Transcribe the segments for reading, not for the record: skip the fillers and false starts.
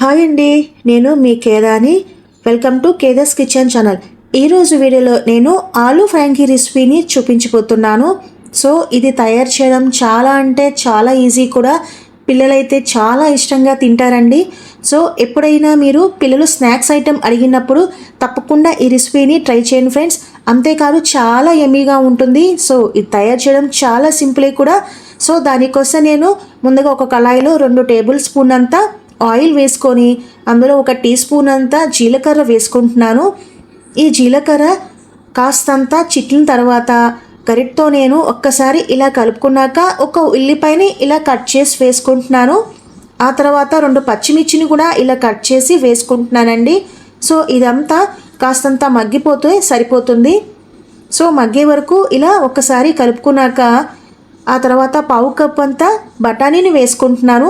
Hi అండి, నేను మీ కేదాని. వెల్కమ్ టు కేదాస్ కిచెన్ ఛానల్. ఈరోజు వీడియోలో నేను ఆలూ ఫ్రాంకీ రెసిపీని చూపించబోతున్నాను. సో ఇది తయారు చేయడం చాలా అంటే చాలా ఈజీ కూడా. పిల్లలైతే చాలా ఇష్టంగా తింటారండి. సో ఎప్పుడైనా మీరు పిల్లలు స్నాక్స్ ఐటెం అడిగినప్పుడు తప్పకుండా ఈ రెసిపీని ట్రై చేయండి ఫ్రెండ్స్. అంతేకాదు చాలా యమ్మీగా ఉంటుంది. సో ఇది తయారు చేయడం చాలా సింపులే కూడా. సో దానికోసం నేను ముందుగా ఒక కళాయిలో 2 టేబుల్ స్పూన్ అంతా ఆయిల్ వేసుకొని అందులో 1 టీ స్పూన్ అంతా జీలకర్ర వేసుకుంటున్నాను. ఈ జీలకర్ర కాస్తంత చిట్లిన తర్వాత గరిటతో నేను ఒక్కసారి ఇలా కలుపుకున్నాక ఒక ఉల్లిపాయని ఇలా కట్ చేసి వేసుకుంటున్నాను. ఆ తర్వాత 2 పచ్చిమిర్చిని కూడా ఇలా కట్ చేసి వేసుకుంటున్నానండి. సో ఇదంతా కాస్తంత మగ్గిపోతే సరిపోతుంది. సో మగ్గే వరకు ఇలా ఒక్కసారి కలుపుకున్నాక ఆ తర్వాత పావు కప్ అంతా బఠానీని వేసుకుంటున్నాను.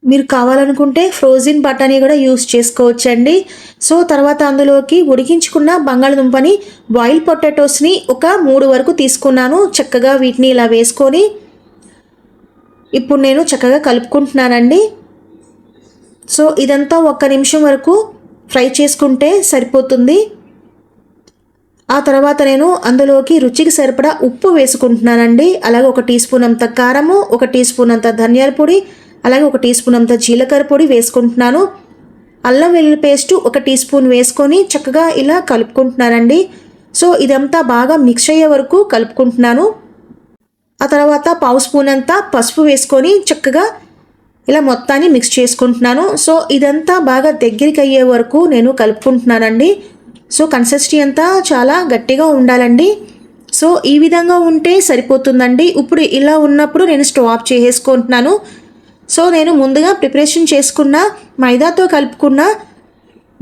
మీరు కావాలనుకుంటే ఫ్రోజన్ బఠానీ కూడా యూస్ చేసుకోవచ్చండి. సో తర్వాత అందులోకి ఉడికించుకున్న బంగాళదుంపని బాయిల్ పొటాటోస్ని ఒక 3 వరకు తీసుకున్నాను. చక్కగా వీటిని ఇలా వేసుకొని ఇప్పుడు నేను చక్కగా కలుపుకుంటున్నానండి. సో ఇదంతా 1 నిమిషం వరకు ఫ్రై చేసుకుంటే సరిపోతుంది. ఆ తర్వాత నేను అందులోకి రుచికి సరిపడా ఉప్పు వేసుకుంటున్నానండి. అలాగే 1 టీ స్పూన్ అంత కారము, 1 టీ స్పూన్ అంత ధనియాల పొడి, అలాగే 1 టీ స్పూన్ అంత జీలకర్ర పొడి వేసుకుంటున్నాను. అల్లం వెల్లుల్లి పేస్టు 1 టీ స్పూన్ వేసుకొని చక్కగా ఇలా కలుపుకుంటున్నానండి. సో ఇదంతా బాగా మిక్స్ అయ్యే వరకు కలుపుకుంటున్నాను. ఆ తర్వాత పావు స్పూన్ అంతా పసుపు వేసుకొని చక్కగా ఇలా మొత్తాన్ని మిక్స్ చేసుకుంటున్నాను. సో ఇదంతా బాగా దగ్గరికి అయ్యే వరకు నేను కలుపుకుంటున్నానండి. సో కన్సిస్టెన్సీ అంతా చాలా గట్టిగా ఉండాలండి. సో ఈ విధంగా ఉంటే సరిపోతుందండి. ఇప్పుడు ఇలా ఉన్నప్పుడు నేను స్టవ్ ఆఫ్ చేసేసుకుంటున్నాను. సో నేను ముందుగా ప్రిపరేషన్ చేసుకున్న మైదాతో కలుపుకున్న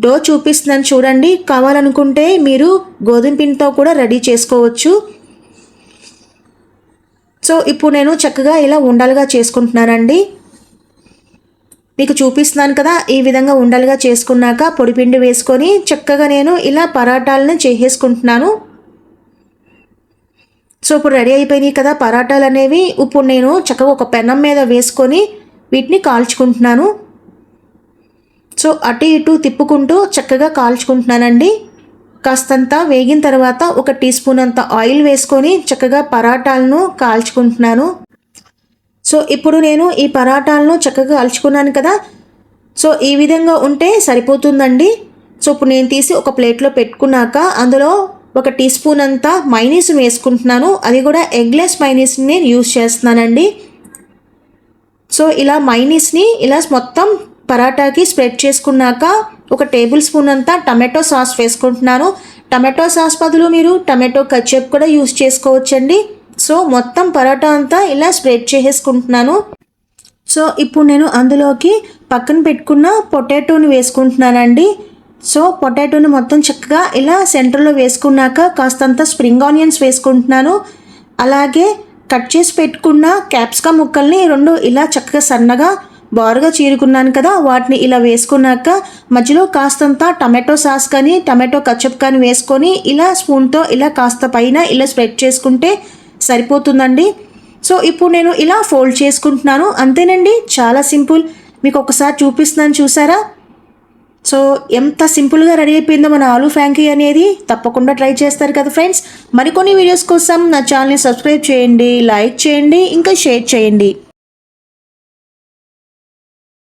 డో చూపిస్తున్నాను చూడండి. కావాలనుకుంటే మీరు గోధుమ పిండితో కూడా రెడీ చేసుకోవచ్చు. సో ఇప్పుడు నేను చక్కగా ఇలా ఉండలుగా చేసుకుంటున్నానండి. మీకు చూపిస్తున్నాను కదా, ఈ విధంగా ఉండలుగా చేసుకున్నాక పొడిపిండి వేసుకొని చక్కగా నేను ఇలా పరాటాలను చేసేసుకుంటున్నాను. సో ఇప్పుడు రెడీ అయిపోయినాయి కదా పరాటాలు అనేవి. ఇప్పుడు నేను చక్కగా ఒక పెనం మీద వేసుకొని వీటిని కాల్చుకుంటున్నాను. సో అటు ఇటు తిప్పుకుంటూ చక్కగా కాల్చుకుంటున్నానండి. కాస్తంత వేగిన తర్వాత 1 టీ స్పూన్ అంత ఆయిల్ వేసుకొని చక్కగా పరాటాలను కాల్చుకుంటున్నాను. సో ఇప్పుడు నేను ఈ పరాటాలను చక్కగా కాల్చుకున్నాను కదా. సో ఈ విధంగా ఉంటే సరిపోతుందండి. సో ఇప్పుడు నేను తీసి ఒక ప్లేట్లో పెట్టుకున్నాక అందులో 1 టీ స్పూన్ అంతా మైనీస్ వేసుకుంటున్నాను. అది కూడా ఎగ్లెస్ మైనీస్ని నేను యూజ్ చేస్తున్నానండి. సో ఇలా మైనీస్ని ఇలా మొత్తం పరాటాకి స్ప్రెడ్ చేసుకున్నాక 1 టేబుల్ స్పూన్ అంతా టమాటో సాస్ వేసుకుంటున్నాను. టమాటో సాస్ బదులు మీరు టమాటో కచప్ కూడా యూజ్ చేసుకోవచ్చండి. సో మొత్తం పరాటా అంతా ఇలా స్ప్రెడ్ చేసేసుకుంటున్నాను. సో ఇప్పుడు నేను అందులోకి పక్కన పెట్టుకున్న పొటాటోని వేసుకుంటున్నానండి. సో పొటాటోని మొత్తం చక్కగా ఇలా సెంటర్లో వేసుకున్నాక కాస్తంత స్ప్రింగ్ ఆనియన్స్ వేసుకుంటున్నాను. అలాగే కట్ చేసి పెట్టుకున్న క్యాప్సికమ్ ముక్కల్ని 2 ఇలా చక్కగా సన్నగా బారుగా చీరుకున్నాను కదా, వాటిని ఇలా వేసుకున్నాక మధ్యలో కాస్తంత టమాటో సాస్ కానీ టమాటో కచప్ కానీ వేసుకొని ఇలా స్పూన్తో ఇలా కాస్త పైన ఇలా స్ప్రెడ్ చేసుకుంటే సరిపోతుందండి. సో ఇప్పుడు నేను ఇలా ఫోల్డ్ చేసుకుంటున్నాను. అంతేనండి, చాలా సింపుల్. మీకు ఒకసారి చూపిస్తున్నాను చూసారా. సో ఎంత సింపుల్గా రెడీ అయిపోయిందో మన ఆలూ ఫ్రాంకీ అనేది. తప్పకుండా ట్రై చేస్తారు కదా ఫ్రెండ్స్. మరికొన్ని వీడియోస్ కోసం నా ఛానల్ని సబ్స్క్రైబ్ చేయండి, లైక్ చేయండి, ఇంకా షేర్ చేయండి.